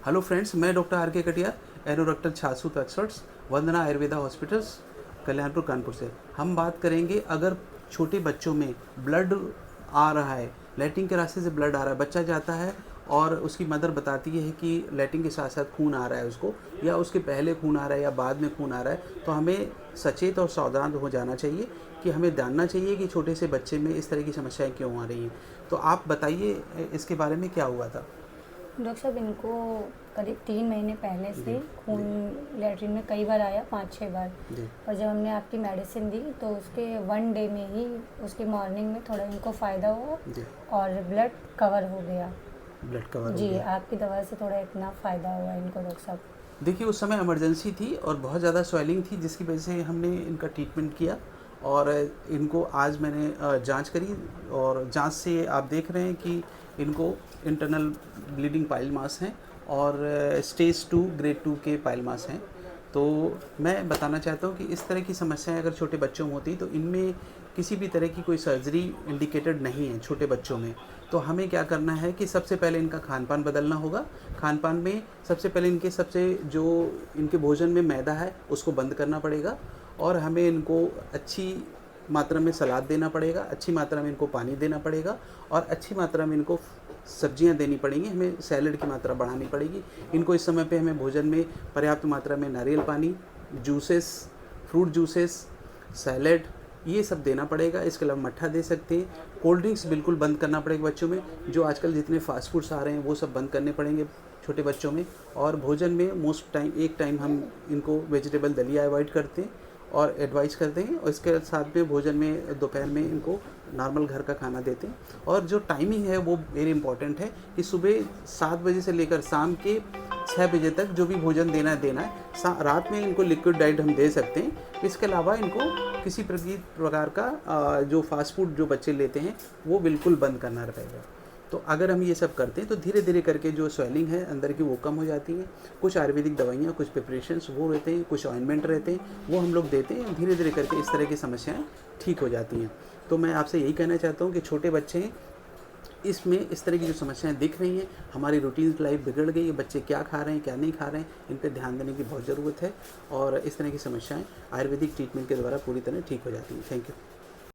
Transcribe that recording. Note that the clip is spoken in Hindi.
हेलो फ्रेंड्स, मैं डॉक्टर आर के कटियार, एरोडॉक्टर छाछूत एक्सपर्ट्स, वंदना आयुर्वेदा हॉस्पिटल्स, कल्याणपुर कानपुर से। हम बात करेंगे अगर छोटे बच्चों में ब्लड आ रहा है, लैट्रिन के रास्ते से ब्लड आ रहा है, बच्चा जाता है और उसकी मदर बताती है कि लैट्रिन के साथ साथ खून आ रहा है उसको, या उसके पहले खून आ रहा है या बाद में खून आ रहा है, तो हमें सचेत और सावधान हो जाना चाहिए कि हमें जानना चाहिए कि छोटे से बच्चे में इस तरह की समस्याएं क्यों आ रही हैं। तो आप बताइए इसके बारे में क्या हुआ था। डॉक्टर साहब, इनको करीब 3 महीने पहले जी से खून जी लैट्रिन में कई बार आया, 5-6 बार। जी पर जब हमने आपकी मेडिसिन दी तो उसके 1 डे में ही उसकी मॉर्निंग में थोड़ा इनको फ़ायदा हुआ जी और ब्लड कवर हो गया। ब्लड कवर हो जी, गया। आपकी दवा से थोड़ा इतना फ़ायदा हुआ इनको डॉक्टर साहब। देखिए, उस समय इमरजेंसी थी और बहुत ज़्यादा स्वेलिंग थी, जिसकी वजह से हमने इनका ट्रीटमेंट किया। और इनको आज मैंने जांच करी और जांच से आप देख रहे हैं कि इनको इंटरनल ब्लीडिंग पाइल मास हैं और स्टेज 2 ग्रेड 2 के पाइल मास हैं। तो मैं बताना चाहता हूँ कि इस तरह की समस्याएं अगर छोटे बच्चों में होती तो इनमें किसी भी तरह की कोई सर्जरी इंडिकेटेड नहीं है छोटे बच्चों में। तो हमें क्या करना है कि सबसे पहले इनका खान पान बदलना होगा। खान पान में सबसे पहले इनके जो इनके भोजन में मैदा है उसको बंद करना पड़ेगा, और हमें इनको अच्छी मात्रा में सलाद देना पड़ेगा, अच्छी मात्रा में इनको पानी देना पड़ेगा, और अच्छी मात्रा में इनको सब्जियां देनी पड़ेंगी। हमें सैलड की मात्रा बढ़ानी पड़ेगी। इनको इस समय पे हमें भोजन में पर्याप्त मात्रा में नारियल पानी, जूसेस, फ्रूट जूसेस, सैलड, ये सब देना पड़ेगा। इसके अलावा मट्ठा दे सकते हैं। कोल्ड ड्रिंक्स बिल्कुल बंद करना पड़ेगा बच्चों में। जो आजकल जितने फास्ट फूड्स आ रहे हैं वो सब बंद करने पड़ेंगे छोटे बच्चों में। और भोजन में मोस्ट टाइम एक टाइम हम इनको वेजिटेबल दलिया अवॉइड करते हैं और एडवाइस करते हैं, और इसके साथ में भोजन में दोपहर में इनको नॉर्मल घर का खाना देते हैं। और जो टाइमिंग है वो वेरी इंपॉर्टेंट है कि सुबह 7 बजे से लेकर शाम के 6 बजे तक जो भी भोजन देना है। रात में इनको लिक्विड डाइट हम दे सकते हैं। इसके अलावा इनको किसी प्रकार का जो फास्ट फूड जो बच्चे लेते हैं वो बिल्कुल बंद करना रहेगा। तो अगर हम ये सब करते हैं तो धीरे धीरे करके जो स्वेलिंग है अंदर की वो कम हो जाती है। कुछ आयुर्वेदिक दवाइयाँ, कुछ प्रिपरेशंस वो रहते हैं, कुछ ऑइंटमेंट रहते हैं, वो हम लोग देते हैं। धीरे धीरे करके इस तरह की समस्याएं ठीक हो जाती हैं। तो मैं आपसे यही कहना चाहता हूँ कि छोटे बच्चे हैं, इसमें इस तरह की जो समस्याएं दिख रही हैं, हमारी रूटीन लाइफ बिगड़ गई है, बच्चे क्या खा रहे हैं क्या नहीं खा रहे हैं, इन पर ध्यान देने की बहुत ज़रूरत है। और इस तरह की समस्याएं आयुर्वेदिक ट्रीटमेंट के द्वारा पूरी तरह ठीक हो जाती हैं। Thank you.